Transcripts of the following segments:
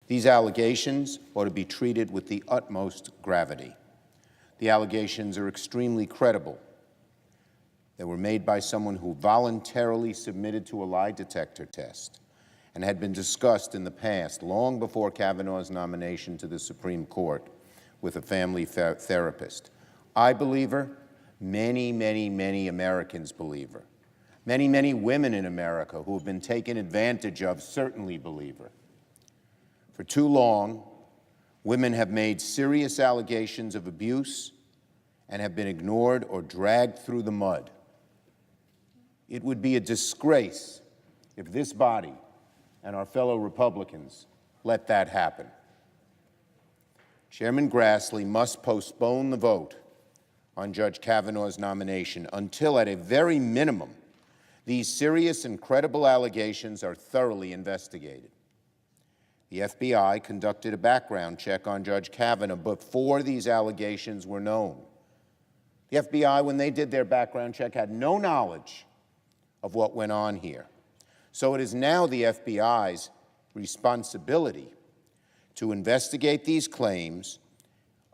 These allegations ought to be treated with the utmost gravity. The allegations are extremely credible. They were made by someone who voluntarily submitted to a lie detector test and had been discussed in the past, long before Kavanaugh's nomination to the Supreme Court, with a family therapist. I believe her. Many, many, many Americans believe her. Many, many women in America who have been taken advantage of certainly believe her. For too long, women have made serious allegations of abuse and have been ignored or dragged through the mud. It would be a disgrace if this body and our fellow Republicans let that happen. Chairman Grassley must postpone the vote on Judge Kavanaugh's nomination until, at a very minimum, these serious and credible allegations are thoroughly investigated. The FBI conducted a background check on Judge Kavanaugh before these allegations were known. The FBI, when they did their background check, had no knowledge of what went on here. So it is now the FBI's responsibility to investigate these claims,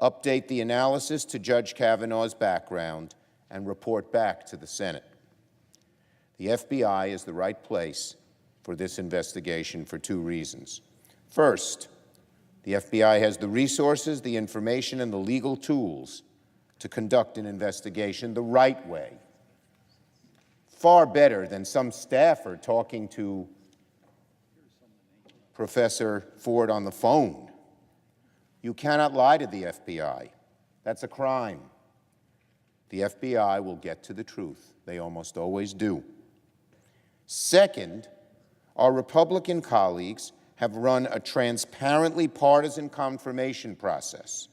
update the analysis to Judge Kavanaugh's background, and report back to the Senate. The FBI is the right place for this investigation for two reasons. First, the FBI has the resources, the information, and the legal tools to conduct an investigation the right way, far better than some staffer talking to Professor Ford on the phone. You cannot lie to the FBI. That's a crime. The FBI will get to the truth. They almost always do. Second, our Republican colleagues have run a transparently partisan confirmation process.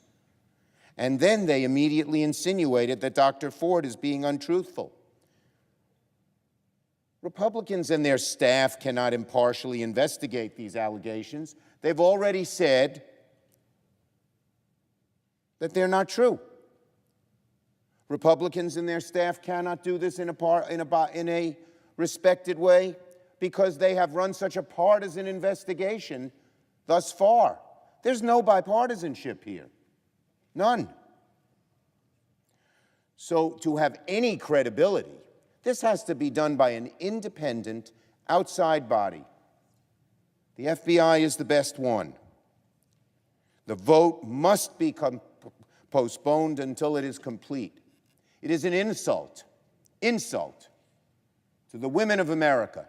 And then they immediately insinuated that Dr. Ford is being untruthful. Republicans and their staff cannot impartially investigate these allegations. They've already said that they're not true. Republicans and their staff cannot do this in a respected way because they have run such a partisan investigation thus far. There's no bipartisanship here. None. So to have any credibility, this has to be done by an independent, outside body. The FBI is the best one. The vote must be postponed until it is complete. It is an insult to the women of America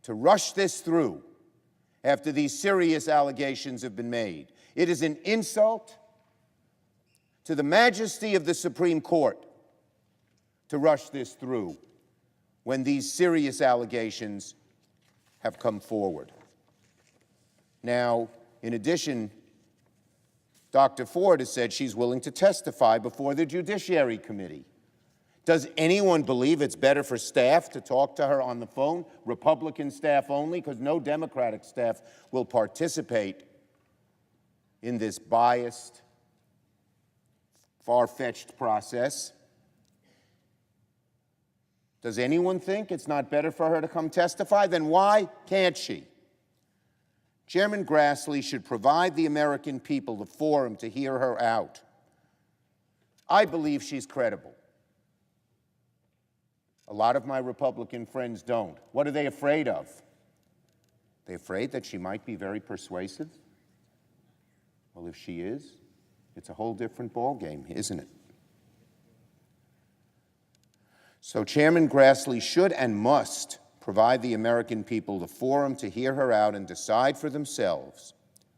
to rush this through after these serious allegations have been made. It is an insult to the majesty of the Supreme Court to rush this through when these serious allegations have come forward. Now, in addition, Dr. Ford has said she's willing to testify before the Judiciary Committee. Does anyone believe it's better for staff to talk to her on the phone, Republican staff only, because no Democratic staff will participate in this biased, far-fetched process? Does anyone think it's not better for her to come testify? Then why can't she? Chairman Grassley should provide the American people the forum to hear her out. I believe she's credible. A lot of my Republican friends don't. What are they afraid of? They're afraid that she might be very persuasive? Well, if she is, it's a whole different ballgame, isn't it? So Chairman Grassley should and must provide the American people the forum to hear her out and decide for themselves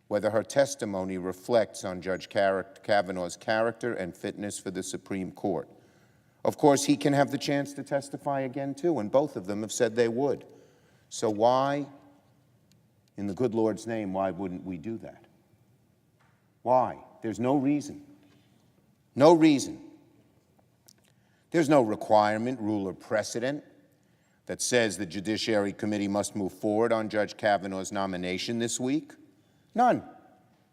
whether her testimony reflects on Judge Kavanaugh's character and fitness for the Supreme Court. Of course, he can have the chance to testify again, too, and both of them have said they would. So why, in the good Lord's name, why wouldn't we do that? Why? There's no reason. No reason. There's no requirement, rule, or precedent that says the Judiciary Committee must move forward on Judge Kavanaugh's nomination this week. None.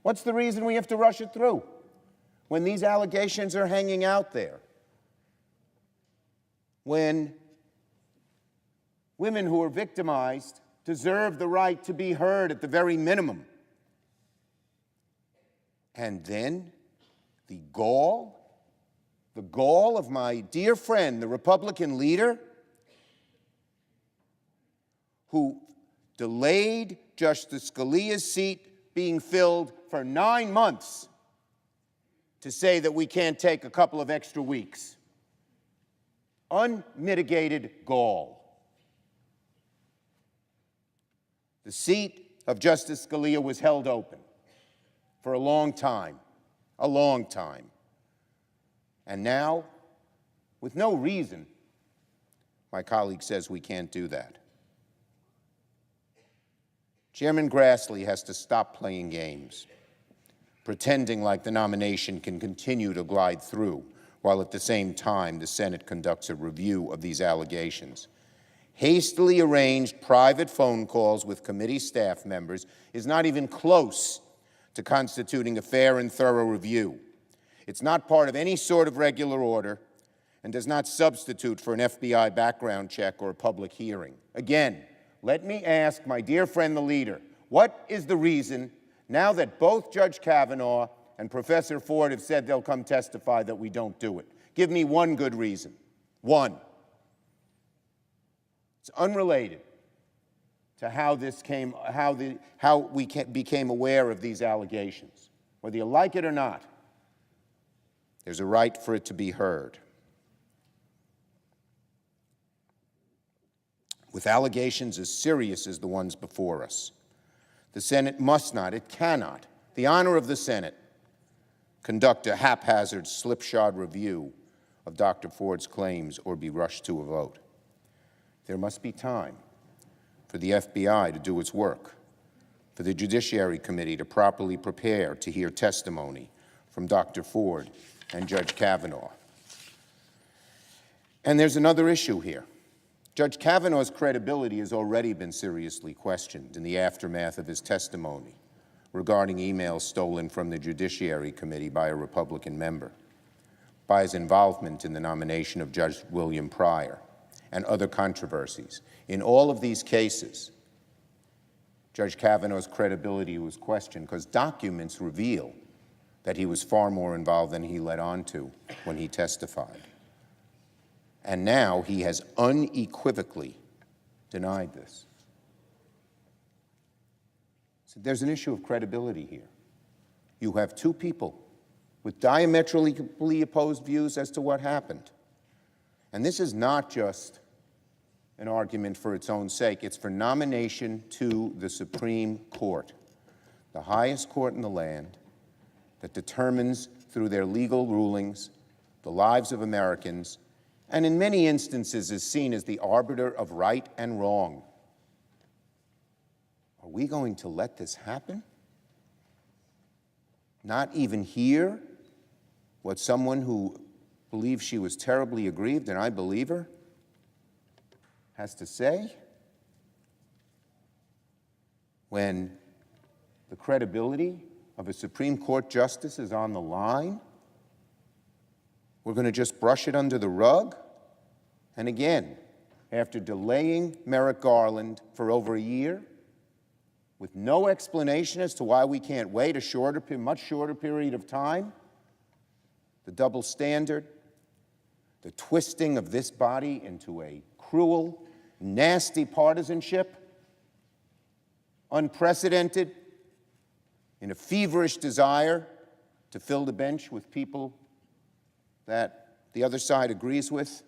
What's the reason we have to rush it through when these allegations are hanging out there? When women who are victimized deserve the right to be heard at the very minimum. And then the gall of my dear friend, the Republican leader, who delayed Justice Scalia's seat being filled for 9 months to say that we can't take a couple of extra weeks. Unmitigated gall. The seat of Justice Scalia was held open for a long time. And now, with no reason, my colleague says we can't do that. Chairman Grassley has to stop playing games, pretending like the nomination can continue to glide through, while at the same time the Senate conducts a review of these allegations. Hastily arranged private phone calls with committee staff members is not even close to constituting a fair and thorough review. It's not part of any sort of regular order and does not substitute for an FBI background check or a public hearing. Again, let me ask my dear friend, the leader, what is the reason, now that both Judge Kavanaugh and Professor Ford have said they'll come testify, that we don't do it? Give me one good reason. One. It's unrelated to how we became aware of these allegations. Whether you like it or not, there's a right for it to be heard. With allegations as serious as the ones before us, the Senate must not, it cannot, the honor of the Senate, conduct a haphazard, slipshod review of Dr. Ford's claims or be rushed to a vote. There must be time for the FBI to do its work, for the Judiciary Committee to properly prepare to hear testimony from Dr. Ford and Judge Kavanaugh. And there's another issue here. Judge Kavanaugh's credibility has already been seriously questioned in the aftermath of his testimony regarding emails stolen from the Judiciary Committee by a Republican member, by his involvement in the nomination of Judge William Pryor, and other controversies. In all of these cases, Judge Kavanaugh's credibility was questioned because documents reveal that he was far more involved than he let on to when he testified. And now he has unequivocally denied this. So there's an issue of credibility here. You have two people with diametrically opposed views as to what happened. And this is not just an argument for its own sake. It's for nomination to the Supreme Court, the highest court in the land that determines through their legal rulings the lives of Americans, and in many instances is seen as the arbiter of right and wrong. Are we going to let this happen? Not even hear what someone who believes she was terribly aggrieved, and I believe her, has to say? When the credibility of a Supreme Court justice is on the line, we're going to just brush it under the rug? And again, after delaying Merrick Garland for over a year, with no explanation as to why we can't wait a much shorter period of time, the double standard, the twisting of this body into a cruel, nasty partisanship, unprecedented, in a feverish desire to fill the bench with people that the other side agrees with.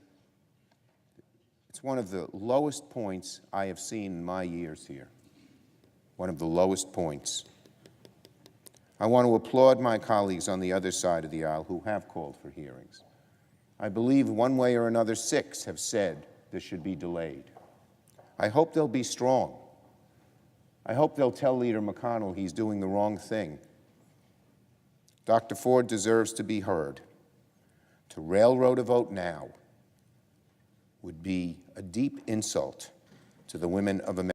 It's one of the lowest points I have seen in my years here. One of the lowest points. I want to applaud my colleagues on the other side of the aisle who have called for hearings. I believe one way or another 6 have said this should be delayed. I hope they'll be strong. I hope they'll tell Leader McConnell he's doing the wrong thing. Dr. Ford deserves to be heard. To railroad a vote now would be a deep insult to the women of America.